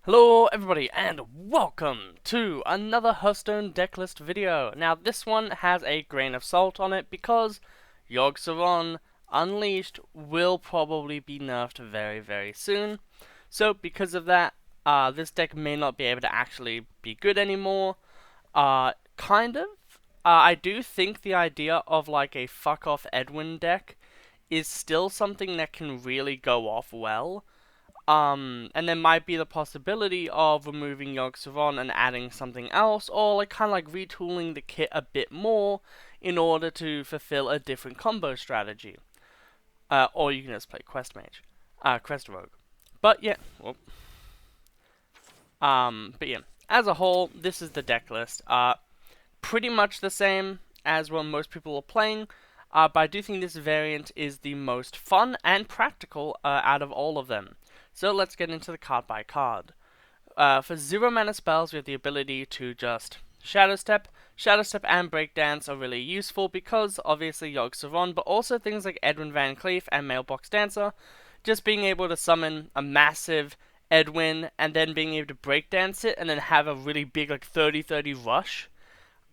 Hello everybody and welcome to another Hearthstone decklist video. Now this one has a grain of salt on it because Yoggs Unleashed will probably be nerfed very soon. So because of that, this deck may not be able to actually be good anymore. Kind of. I do think the idea of like a fuck off Edwin deck is still something that can really go off well. And there might be the possibility of removing Yoggs and adding something else, or like kind of like retooling the kit a bit more in order to fulfill a different combo strategy. Or you can just play Quest Rogue. But yeah, well, but yeah, as a whole, this is the deck list. Pretty much the same as what most people are playing. But I do think this variant is the most fun and practical out of all of them. So let's get into the card by card. For 0 mana spells, we have the ability to just Shadow Step. Shadow Step and Breakdance are really useful because obviously Yoggs but also things like Edwin Van Cleef and Mailbox Dancer. Just being able to summon a massive Edwin and then being able to Breakdance it and then have a really big like 30-30 rush.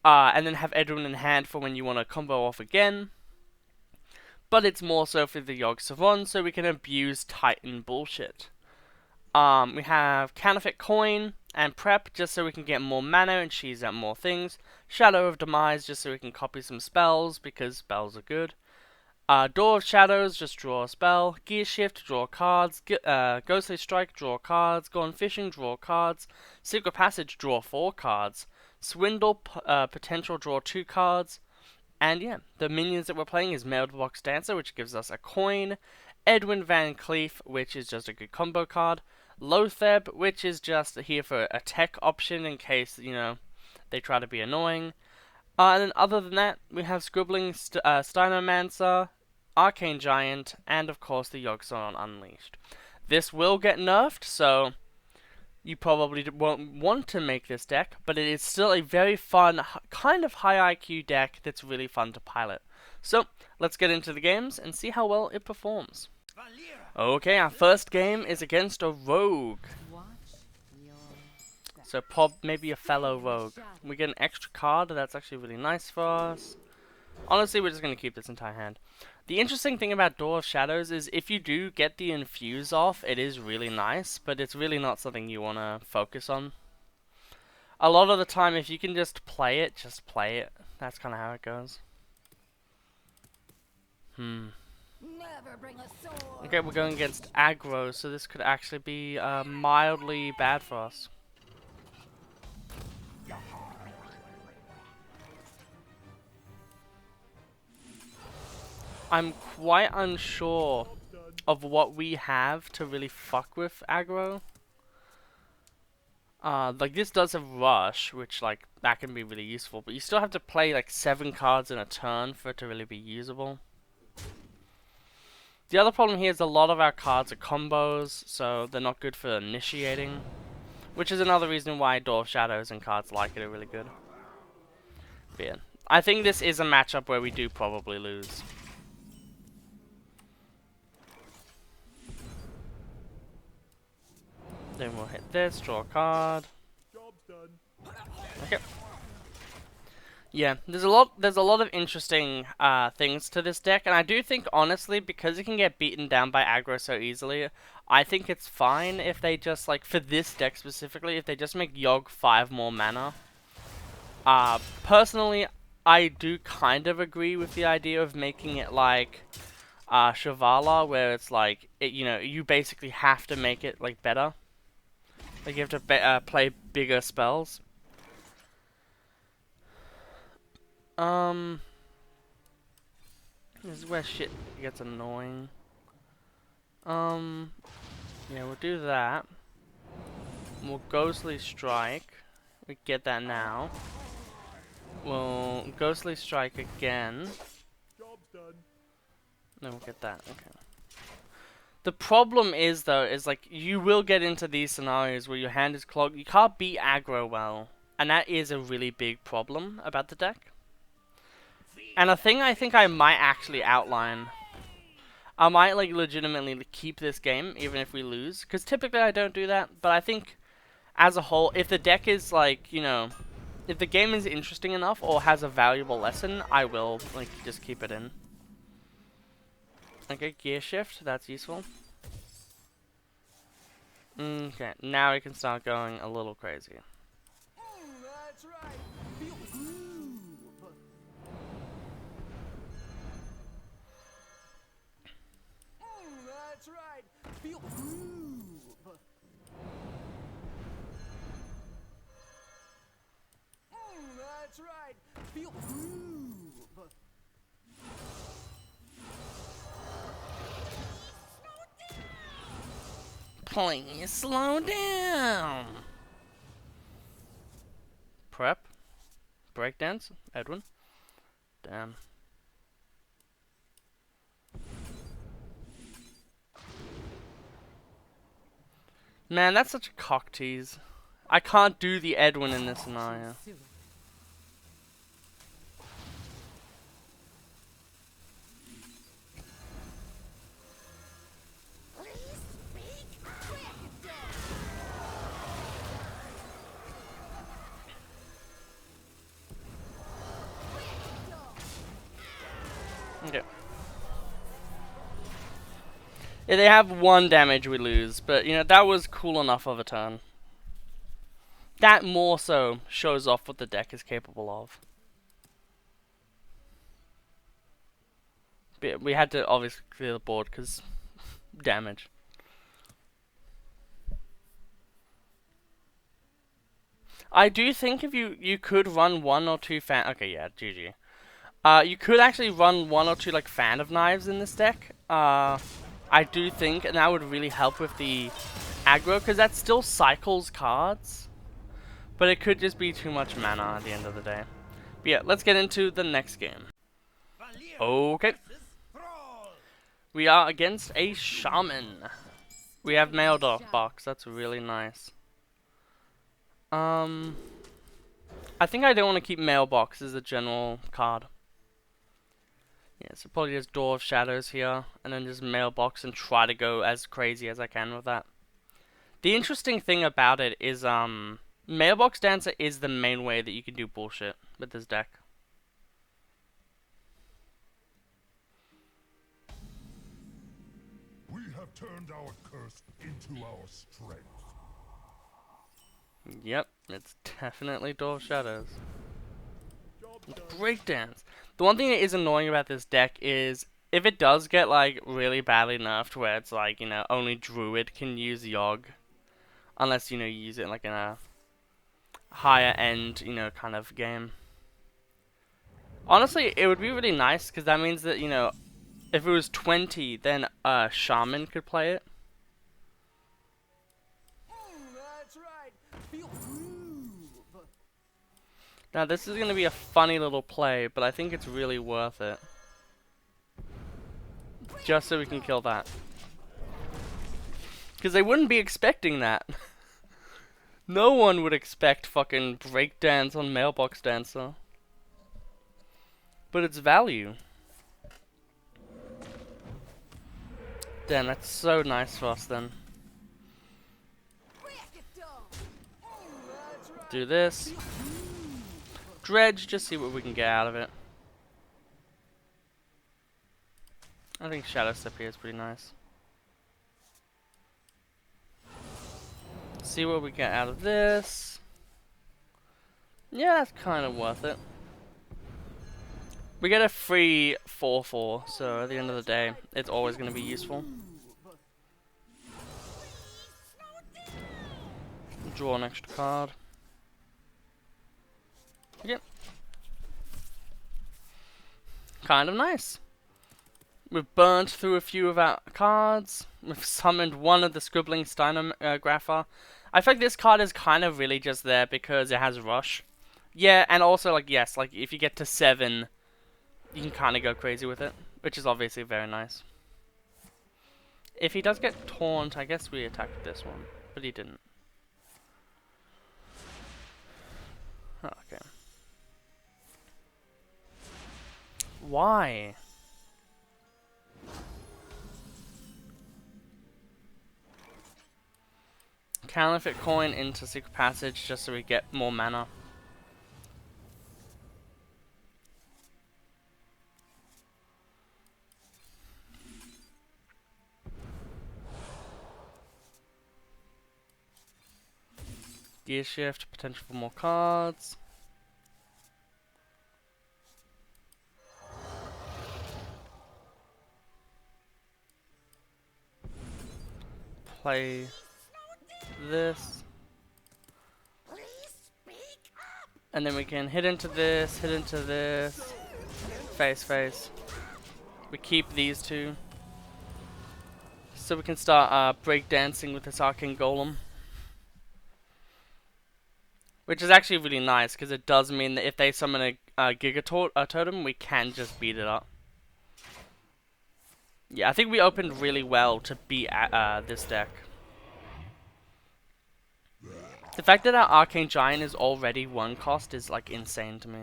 And then have Edwin in hand for when you want to combo off again. But it's more so for the Yoggs so we can abuse Titan bullshit. We have Counterfeit Coin and Prep just so we can get more mana and cheese out more things. Shadow of Demise just so we can copy some spells because spells are good. Door of Shadows, just draw a spell. Gear Shift, draw cards. Ghostly Strike, draw cards. Gone Fishing, draw cards. Secret Passage, draw 4 cards. Swindle, potential, draw 2 cards. And yeah, the minions that we're playing is Mailbox Dancer, which gives us a coin. Edwin Van Cleef, which is just a good combo card. Lotheb, which is just here for a tech option in case, you know, they try to be annoying. And then other than that, we have Scribbling Steinomancer, Arcane Giant, and of course the Yoggs Unleashed. This will get nerfed, so you probably won't want to make this deck, but it is still a very fun, kind of high IQ deck that's really fun to pilot. So, let's get into the games and see how well it performs. Okay, our first game is against a rogue. So maybe a fellow rogue. We get an extra card, that's actually really nice for us. Honestly, we're just going to keep this entire hand. The interesting thing about Door of Shadows is if you do get the infuse off, it is really nice, but it's really not something you want to focus on. A lot of the time, if you can just play it, just play it. That's kind of how it goes. Okay, we're going against aggro, so this could actually be mildly bad for us. I'm quite unsure of what we have to really fuck with aggro. Like this does have rush, which like that can be really useful, but you still have to play like 7 cards in a turn for it to really be usable. The other problem here is a lot of our cards are combos, so they're not good for initiating, which is another reason why Door of Shadows and cards like it are really good. But yeah, I think this is a matchup where we do probably lose. Then we'll hit this, draw a card. Okay. Yeah, there's a lot of interesting things to this deck, and I do think honestly, because it can get beaten down by aggro so easily, I think it's fine if they just like for this deck specifically, if they just make Yogg 5 more mana. Personally, I do kind of agree with the idea of making it like Shivala, where it's like you know, you basically have to make it like better. Like you have to play bigger spells. This is where shit gets annoying. Yeah, we'll do that. We'll Ghostly Strike. We get that now. We'll Ghostly Strike again. Then we'll get that. Okay. The problem is, though, is like you will get into these scenarios where your hand is clogged. You can't beat aggro well, and that is a really big problem about the deck. And a thing I think I might actually outline. I might like legitimately keep this game even if we lose, because typically I don't do that. But I think as a whole, if the deck is like, you know, if the game is interesting enough or has a valuable lesson, I will like just keep it in. Okay, gear shift, that's useful. Okay, now we can start going a little crazy. That's right. Feel the groove. That's right. Feel the groove. That's right. Feel the groove. Please slow down. Prep. Breakdance. Edwin. Damn. Man, that's such a cock tease. I can't do the Edwin in this scenario. Okay. Yeah, they have 1 damage we lose, but you know, that was cool enough of a turn. That more so shows off what the deck is capable of. But we had to obviously clear the board because damage. I do think if you could run 1 or 2 fan. Okay, yeah, GG. You could actually run 1 or 2 like Fan of Knives in this deck. I do think, and that would really help with the aggro because that still cycles cards, but it could just be too much mana at the end of the day. But yeah, let's get into the next game. Okay. We are against a Shaman. We have Mailbox. That's really nice. I think I don't want to keep Mailbox as a general card. Yeah, so probably just Door of Shadows here, and then just Mailbox and try to go as crazy as I can with that. The interesting thing about it is, Mailbox Dancer is the main way that you can do bullshit with this deck. We have turned our curse into our strength. Yep, it's definitely Door of Shadows. Breakdance. The one thing that is annoying about this deck is if it does get like really badly nerfed, where it's like, you know, only Druid can use Yogg, unless, you know, you use it like in a higher end, you know, kind of game. Honestly, it would be really nice because that means that, you know, if it was 20, then a Shaman could play it. That's right. Feel the groove. Now this is going to be a funny little play, but I think it's really worth it. Just so we can kill that. Because they wouldn't be expecting that. No one would expect fucking breakdance on Mailbox Dancer. But it's value. Damn, that's so nice for us then. Do this. Dredge, just see what we can get out of it. I think Shadow Step here is pretty nice. See what we get out of this. Yeah, that's kind of worth it. We get a free 4/4, so at the end of the day, it's always going to be useful. Draw an extra card. Yep. Kind of nice. We've burnt through a few of our cards. We've summoned one of the Scribbling Steinographer. I feel like this card is kind of really just there because it has Rush. Yeah, and also, like, yes, like, if you get to 7, you can kind of go crazy with it, which is obviously very nice. If he does get Taunt, I guess we attack with this one, but he didn't. Oh, okay. Why? Counterfeit coin into Secret Passage just so we get more mana. Gear shift, potential for more cards. Play this. And then we can hit into this, face, face. We keep these two. So we can start breakdancing with this Arcane Golem. Which is actually really nice, because it does mean that if they summon a Giga Totem, we can just beat it up. Yeah, I think we opened really well to beat this deck. The fact that our Arcane Giant is already 1 cost is like insane to me.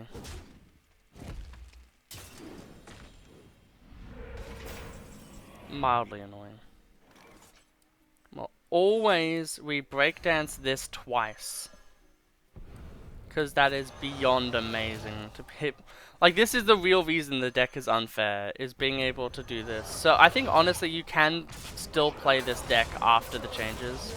Mildly annoying. Well, always we breakdance this twice. Because that is beyond amazing to hit. Like, this is the real reason the deck is unfair, is being able to do this. So I think honestly you can still play this deck after the changes.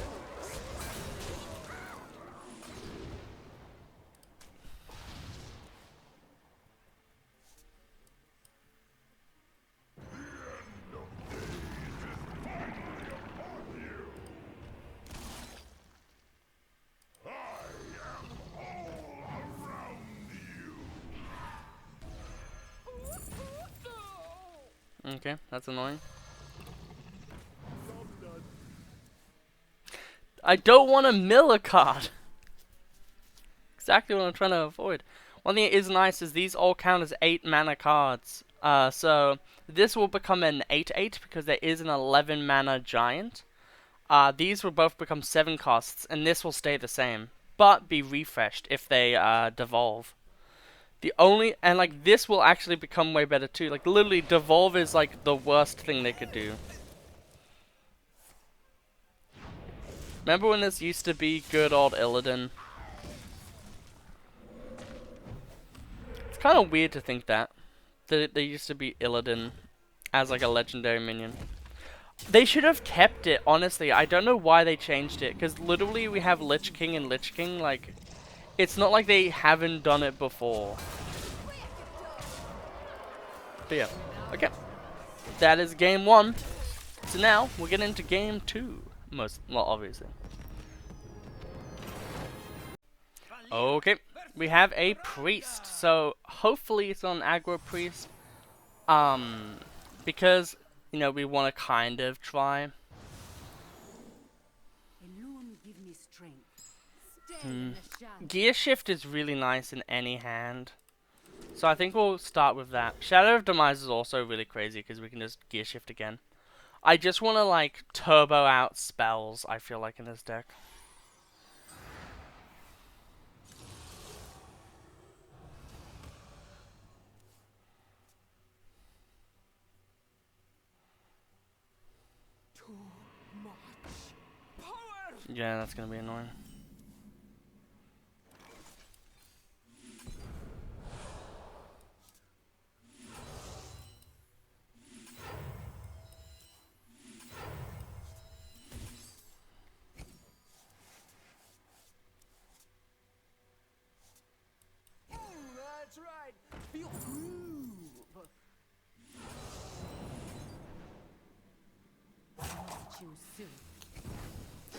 Okay, that's annoying. I don't want to mill a card. Exactly what I'm trying to avoid. One thing that is nice is these all count as 8 mana cards. So this will become an 8/8 because there is an 11 mana giant. These will both become 7 costs, and this will stay the same, but be refreshed if they devolve. And like this will actually become way better too. Like literally, devolve is like the worst thing they could do. Remember when this used to be good old Illidan? It's kind of weird to think that there used to be Illidan as like a legendary minion. They should have kept it, honestly. I don't know why they changed it, because literally we have Lich King and Lich King. Like, it's not like they haven't done it before. But yeah, okay. That is game 1. So now we'll get into game 2. Well, obviously. Okay, we have a priest. So hopefully it's not an aggro priest. Because you know we want to kind of try. Gear shift is really nice in any hand. So I think we'll start with that. Shadow of Demise is also really crazy because we can just gear shift again. I just want to like turbo out spells, I feel like, in this deck. Too much power. Yeah, that's gonna be annoying. That's right. Feel groove.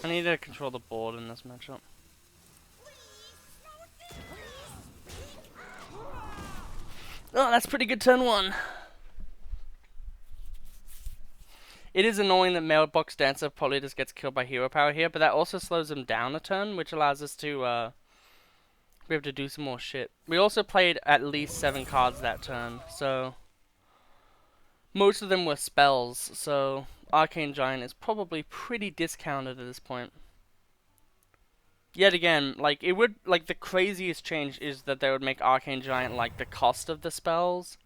I need to control the board in this matchup. Oh, that's pretty good turn 1. It is annoying that Mailbox Dancer probably just gets killed by hero power here, but that also slows him down a turn, which allows us to be able to do some more shit. We also played at least 7 cards that turn, so most of them were spells, so Arcane Giant is probably pretty discounted at this point. Yet again, like it would, like the craziest change is that they would make Arcane Giant like the cost of the spells.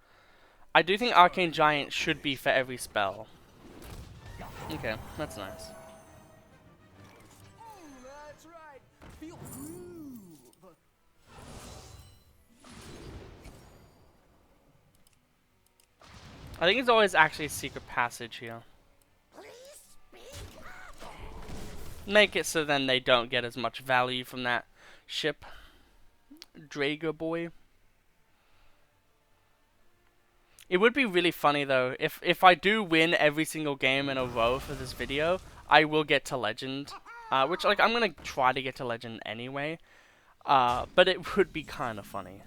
I do think Arcane Giant should be for every spell. Okay, that's nice. feel groove. I think it's always actually a secret passage here. Make it so then they don't get as much value from that ship. Draka boy. It would be really funny though, if I do win every single game in a row for this video, I will get to Legend. Which, like, I'm gonna try to get to Legend anyway. But it would be kind of funny.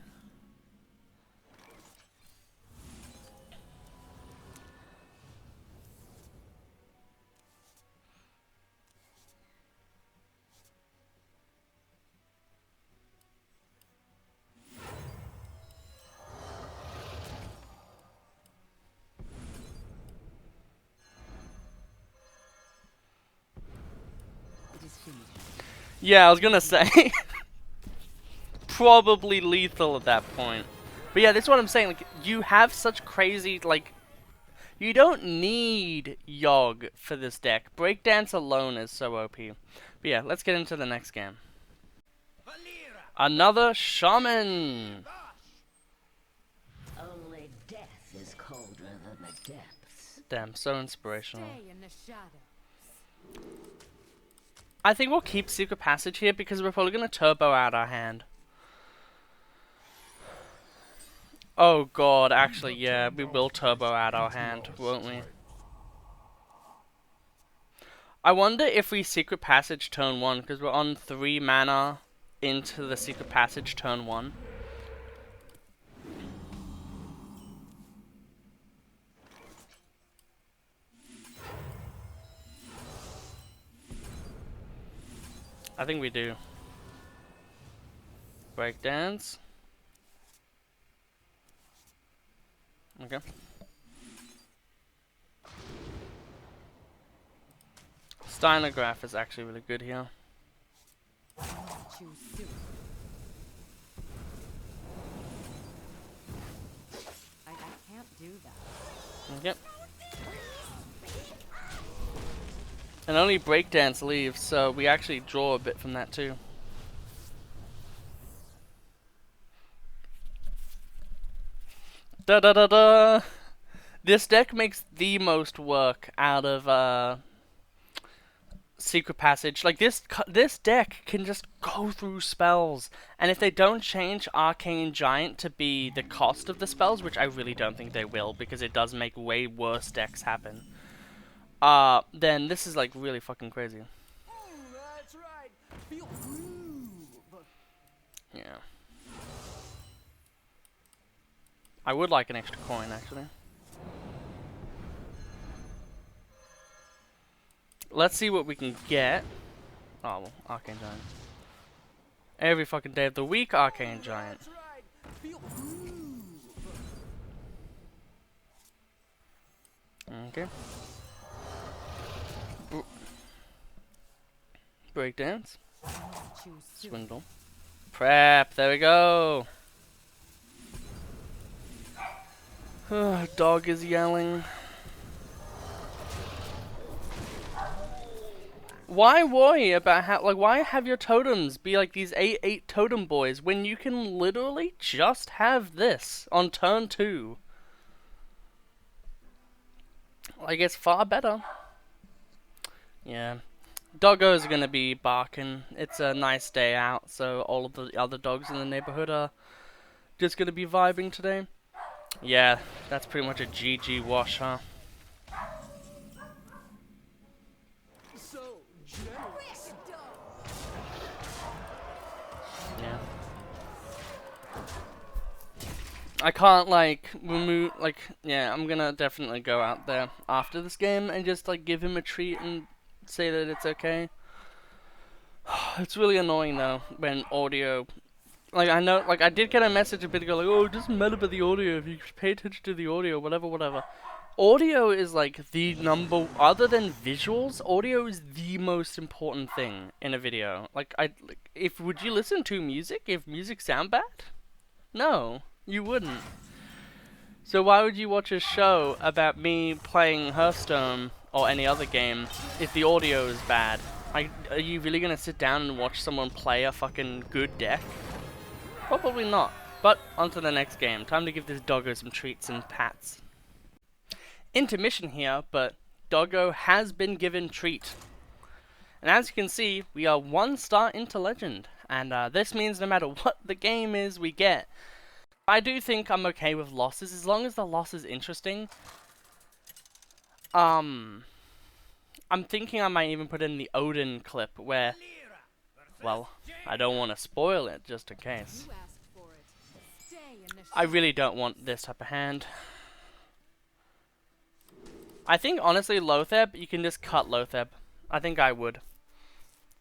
Yeah, I was gonna say. Probably lethal at that point. But yeah, that's what I'm saying. Like, you have such crazy, like, you don't need Yogg for this deck. Breakdance alone is so OP. But yeah, let's get into the next game. Another Shaman! Only death is colder than the depths. Damn, so inspirational. Stay in the shadows. I think we'll keep Secret Passage here because we're probably going to turbo out our hand. Oh god, actually, yeah, we will turbo out our hand, won't we? I wonder if we Secret Passage turn 1, because we're on 3 mana into the Secret Passage turn 1. I think we do. Breakdance. Okay. Steinograph is actually really good here. Choose soon. I can't do that. Yep. And only Breakdance leaves, so we actually draw a bit from that too. Da da da da! This deck makes the most work out of Secret Passage. Like, this deck can just go through spells, and if they don't change Arcane Giant to be the cost of the spells, which I really don't think they will, because it does make way worse decks happen, then this is like really fucking crazy. That's right. Feel groove. Yeah. I would like an extra coin, actually. Let's see what we can get. Oh, well, Arcane Giant. Every fucking day of the week, Arcane Giant. That's right. Feel groove. Okay. Breakdance. Choose soon. Swindle. Prep. There we go. Dog is yelling. Why worry about how, like, why have your totems be like these 8/8 totem boys when you can literally just have this on turn 2? Like, it's far better. Yeah. Doggos are gonna be barking. It's a nice day out, so all of the other dogs in the neighborhood are just gonna be vibing today. Yeah, that's pretty much a GG wash, huh? So generous. Yeah. I can't, like, remove, like, yeah, I'm gonna definitely go out there after this game and just, like, give him a treat and say that it's okay. It's really annoying, though, when audio... Like, I know, like, I did get a message a bit ago, like, oh, it doesn't matter about the audio, if you pay attention to the audio, whatever, whatever. Audio is, like, the number, other than visuals, audio is the most important thing in a video. Like, would you listen to music if music sound bad? No, you wouldn't. So why would you watch a show about me playing Hearthstone or any other game if the audio is bad? Are you really gonna sit down and watch someone play a fucking good deck? Probably not. But on to the next game. Time to give this doggo some treats and pats. Intermission here, but doggo has been given treat. And as you can see, we are 1 star into legend. And this means no matter what the game is we get. I do think I'm okay with losses as long as the loss is interesting. I'm thinking I might even put in the Odin clip where, well, I don't want to spoil it just in case. You asked for it. Stay in the I really don't want this type of hand. I think honestly Lotheb, you can just cut Lotheb. I think I would.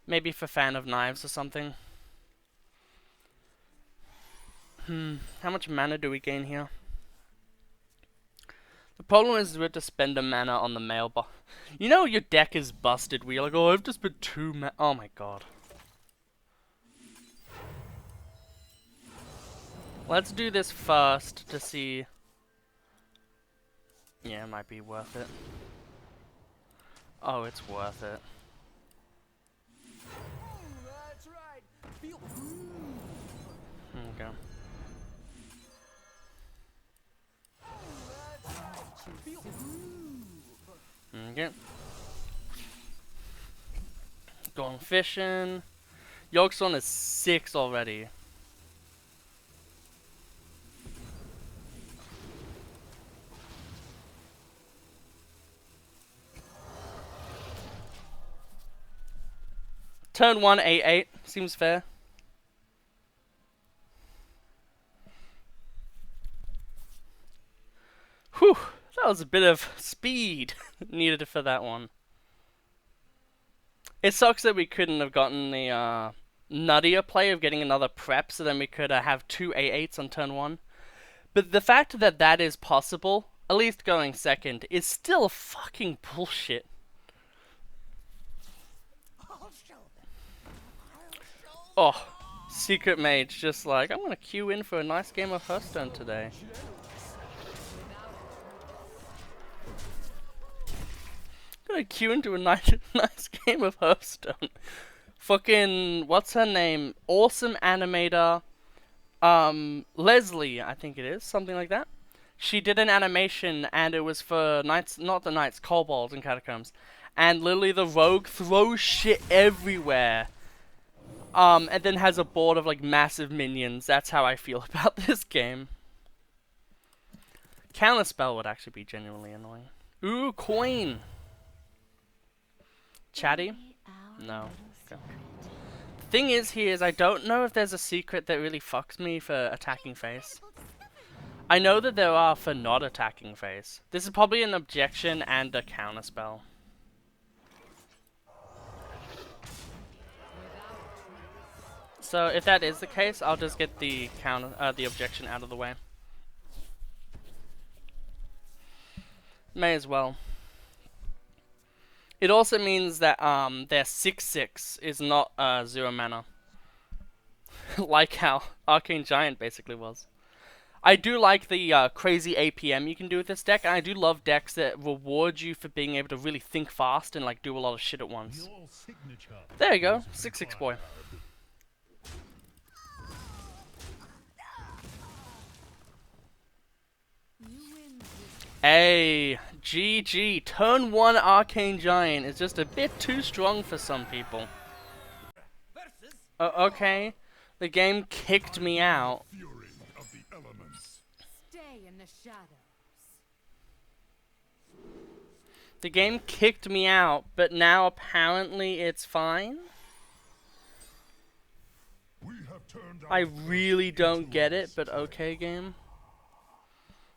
Maybe for Fan of Knives or something. How much mana do we gain here? The problem is we have to spend a mana on the mailbox. You know your deck is busted. We're like, oh, I have to spend 2 mana. Oh my god. Let's do this first to see. Yeah, it might be worth it. Oh, it's worth it. That's right. Feel Okay. that's right. Feel Okay. Going fishing. Yoggs on is 6 already. Turn 1, 8/8. Seems fair. Whew, that was a bit of speed needed for that one. It sucks that we couldn't have gotten the nuttier play of getting another prep, so then we could have 2 8/8s on turn 1. But the fact that that is possible, at least going second, is still fucking bullshit. Oh, Secret Mage just like, I'm gonna queue in for a nice game of Hearthstone today. Gonna queue into a nice game of Hearthstone. Fucking, what's her name? Awesome animator. Leslie, I think it is, something like that. She did an animation and it was for Knights, not the Knights, Kobolds and Catacombs. And literally the rogue throws shit everywhere. And then has a board of like massive minions. That's how I feel about this game. Counterspell would actually be genuinely annoying. Ooh, coin! Chatty? No. Okay. Thing is here is I don't know if there's a secret that really fucks me for attacking face. I know that there are for not attacking face. This is probably an objection and a counterspell. So if that is the case, I'll just get the the objection out of the way. May as well. It also means that their 6/6 is not 0 mana. Like how Arcane Giant basically was. I do like the crazy APM you can do with this deck, and I do love decks that reward you for being able to really think fast and like do a lot of shit at once. There you go, 6/6 boy. Hey, GG. Turn 1 Arcane Giant is just a bit too strong for some people. Okay. The game kicked me out. Fury of the elements. Stay in the shadows. The game kicked me out, but now apparently it's fine. We have turned I our really don't get it, but okay, game.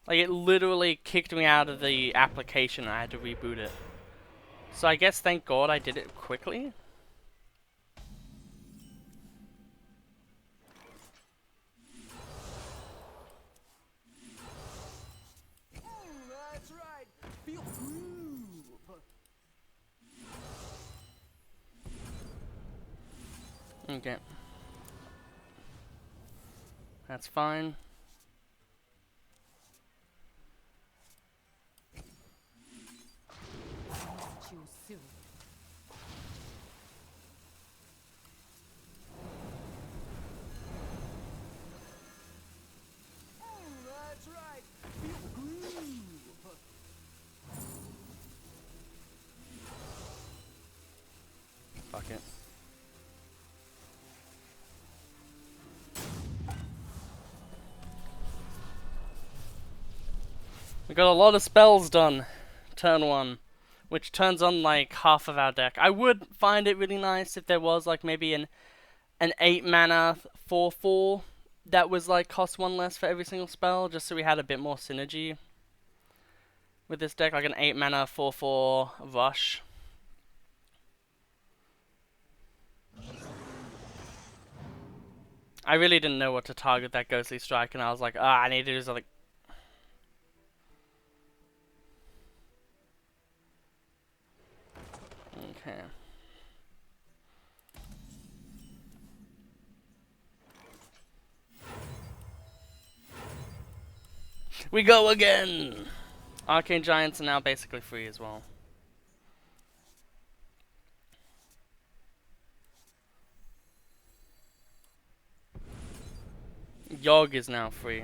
Like, it literally kicked me out of the application and I had to reboot it. So I guess, thank God, I did it quickly. That's right. Feel groove. Okay. That's fine. Choose soon. fuck it. We got a lot of spells done, turn 1, which turns on like half of our deck. I would find it really nice if there was like maybe an 8 mana 4/4 that was like cost 1 less for every single spell, just so we had a bit more synergy with this deck, like an 8 mana 4/4 rush. I really didn't know what to target that Ghostly Strike, and I was like, I need to do something. Okay. We go again! Arcane Giants are now basically free as well. Yogg is now free.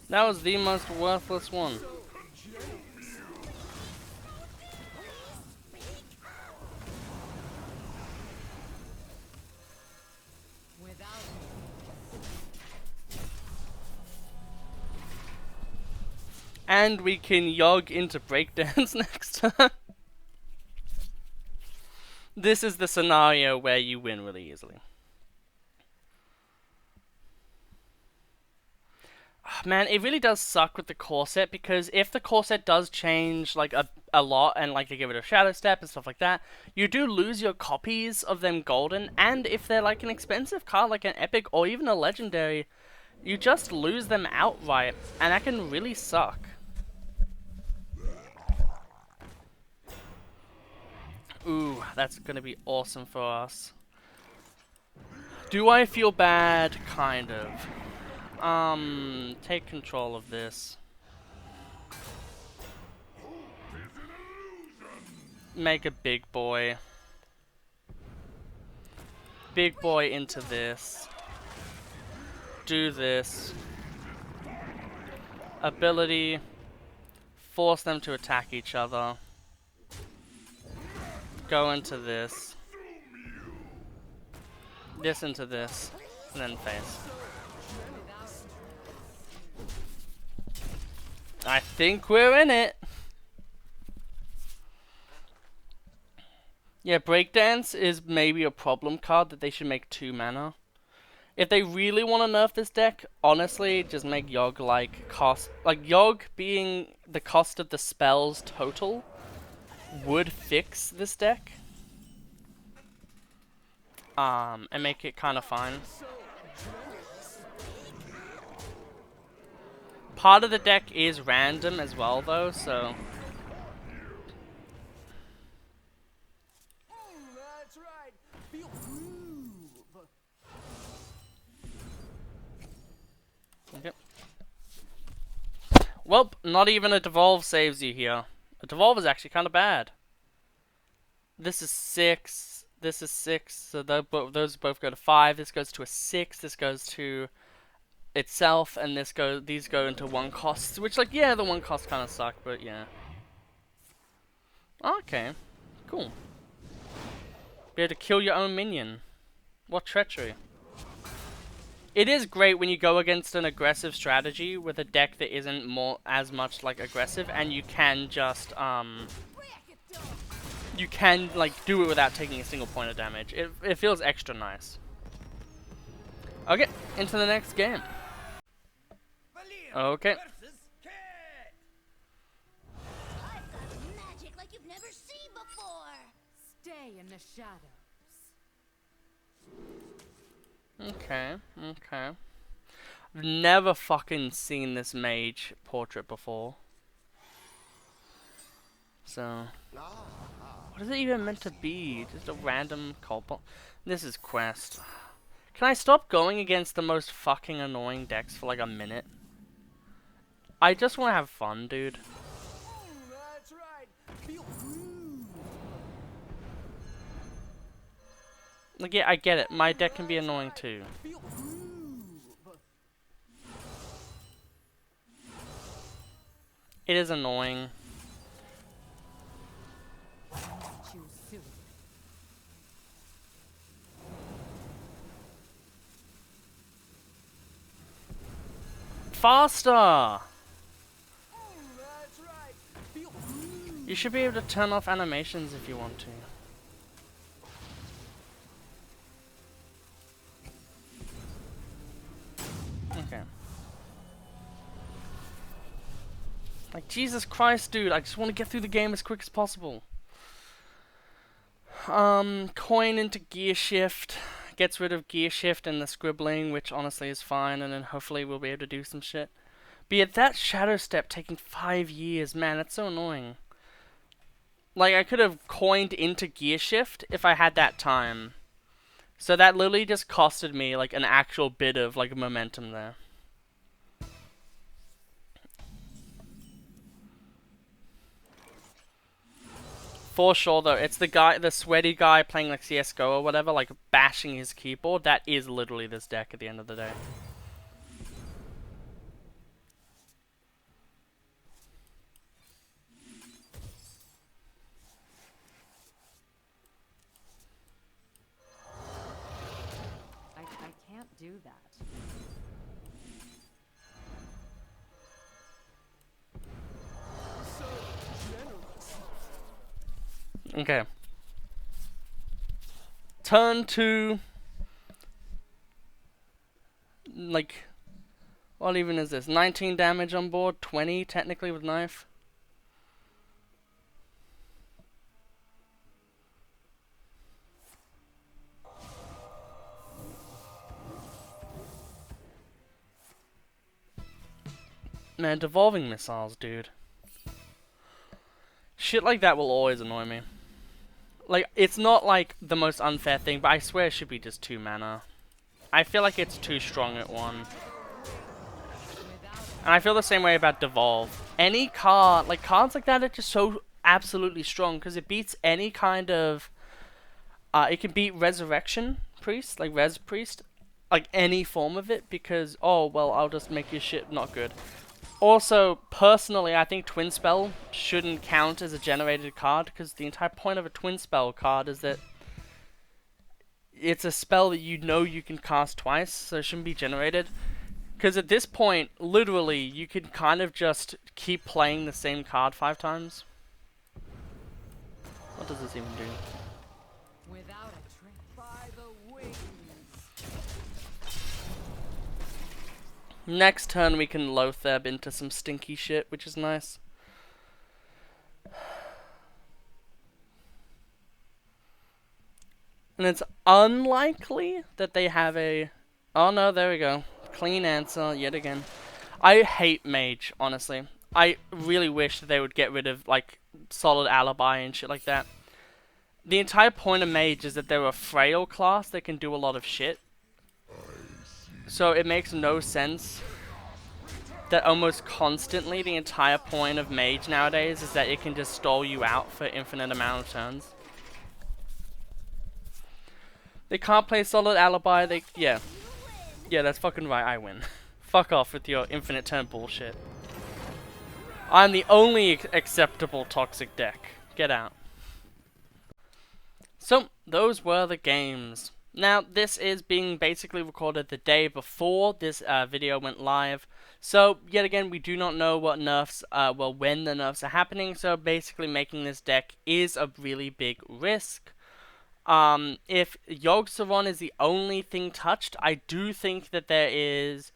That was the most worthless one. And we can Yogg into breakdance next time. This is the scenario where you win really easily. Man, it really does suck with the core set, because if the core set does change like a lot, and like they get rid of Shadow Step and stuff like that, you do lose your copies of them golden, and if they're like an expensive card like an epic or even a legendary, you just lose them outright, and that can really suck. Ooh, that's gonna be awesome for us. Do I feel bad? Kind of. Take control of this. Make a big boy. Big boy into this. Do this. Ability. Force them to attack each other. Go into this. This into this. And then face. I think we're in it. Yeah, Breakdance is maybe a problem card that they should make 2 mana. If they really want to nerf this deck, honestly, just make Yogg like cost. Like Yogg being the cost of the spells total would fix this deck. And make it kind of fine. Part of the deck is random as well, though, so. That's right. Feel groove. Okay. Welp, not even a Devolve saves you here. A Devolve is actually kind of bad. This is 6. This is 6. So those both go to 5. This goes to a 6. This goes to itself, and these go into 1 costs, which, like, yeah, the 1 costs kind of suck, but yeah. Okay, cool. Be able to kill your own minion. What treachery. It is great when you go against an aggressive strategy with a deck that isn't as much like aggressive, and you can just you can like do it without taking a single point of damage. It feels extra nice. Okay, into the next game. Okay. I've got magic like you've never seen before. Stay in the shadows. Okay, okay. I've never fucking seen this mage portrait before. So, what is it even meant to be? Just a random cobalt? This is quest. Can I stop going against the most fucking annoying decks for like a minute? I just want to have fun, dude. That's right. Feel groove. Like, yeah, I get it. My deck can be annoying too. Feel groove. It is annoying. Choose soon. Faster! That's right. Feel groove. You should be able to turn off animations if you want to. Okay. Like, Jesus Christ, dude, I just want to get through the game as quick as possible. Coin into gear shift. Gets rid of gear shift and the scribbling, which honestly is fine, and then hopefully we'll be able to do some shit. But yet that shadow step taking 5 years, man, that's so annoying. Like, I could have coined into gear shift if I had that time. So that literally just costed me, like, an actual bit of, like, momentum there. For sure, though, it's the sweaty guy playing, like, CSGO or whatever, like, bashing his keyboard. That is literally this deck at the end of the day. I can't do that. So generous. Okay. Turn to... like... what even is this? 19 damage on board, 20 technically with knife. Man, devolving missiles, dude. Shit like that will always annoy me. Like, it's not like the most unfair thing, but I swear it should be just 2 mana. I feel like it's too strong at 1. And I feel the same way about devolve. Any card, like cards like that are just so absolutely strong because it beats any kind of... it can beat Resurrection Priest, like Res Priest. Like any form of it because, oh, well, I'll just make your shit not good. Also, personally, I think Twin Spell shouldn't count as a generated card because the entire point of a Twin Spell card is that it's a spell that you know you can cast twice, so it shouldn't be generated. Because at this point, literally, you can kind of just keep playing the same card 5 times. What does this even do? Without a trace. By the wings. Next turn, we can Lotheb into some stinky shit, which is nice. And it's unlikely that they have a... oh no, there we go. Clean answer, yet again. I hate Mage, honestly. I really wish that they would get rid of, like, solid alibi and shit like that. The entire point of Mage is that they're a frail class that can do a lot of shit. So it makes no sense that almost constantly the entire point of Mage nowadays is that it can just stall you out for infinite amount of turns. They can't play solid alibi, yeah. Yeah, that's fucking right, I win. Fuck off with your infinite turn bullshit. I'm the only acceptable toxic deck. Get out. So, those were the games. Now, this is being basically recorded the day before this video went live. So, yet again, we do not know what nerfs, well, when the nerfs are happening. So, basically making this deck is a really big risk. If Yogg is the only thing touched, I do think that there is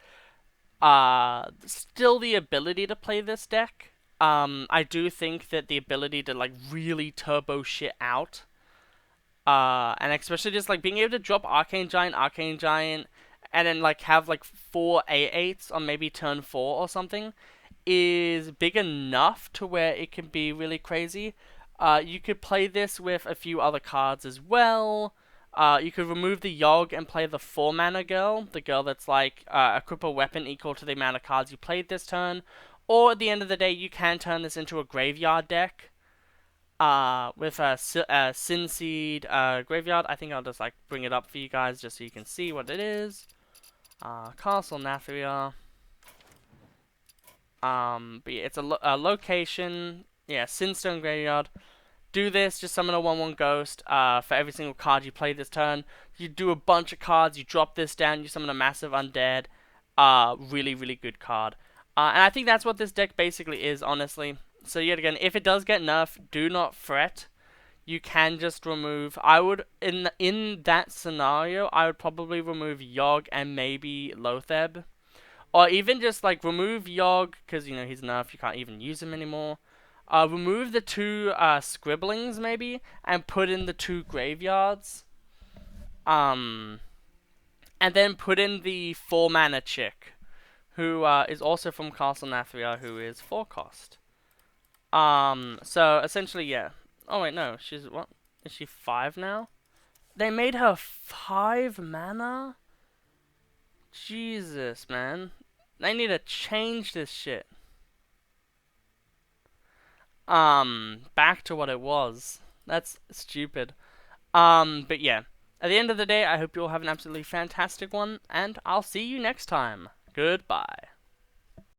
still the ability to play this deck. I do think that the ability to like really turbo shit out, and especially just like being able to drop Arcane Giant, and then like have like 4 A8s on maybe turn 4 or something, is big enough to where it can be really crazy. You could play this with a few other cards as well. You could remove the Yogg and play the 4 mana girl, the girl that's like equip a weapon equal to the amount of cards you played this turn. Or at the end of the day, you can turn this into a graveyard deck. with a Sin Seed graveyard. I think I'll just like bring it up for you guys just so you can see what it is. Castle Nathria. But yeah, it's a location. Yeah, Sinstone graveyard. Do this, just summon a 1/1 ghost for every single card you play this turn. You do a bunch of cards, you drop this down, you summon a massive undead. Really, really good card. And I think that's what this deck basically is, honestly. So yet again, if it does get nerfed, do not fret. You can just remove. I would in that scenario, I would probably remove Yogg and maybe Lotheb, or even just like remove Yogg because you know he's nerfed. You can't even use him anymore. Remove the two scribblings maybe, and put in the two graveyards. And then put in the 4-mana chick, who is also from Castle Nathria, who is 4 cost. So essentially, yeah. Oh wait, no, she's what? Is she 5 now? They made her 5 mana? Jesus, man. They need to change this shit. Back to what it was. That's stupid. But yeah. At the end of the day, I hope you all have an absolutely fantastic one, and I'll see you next time. Goodbye.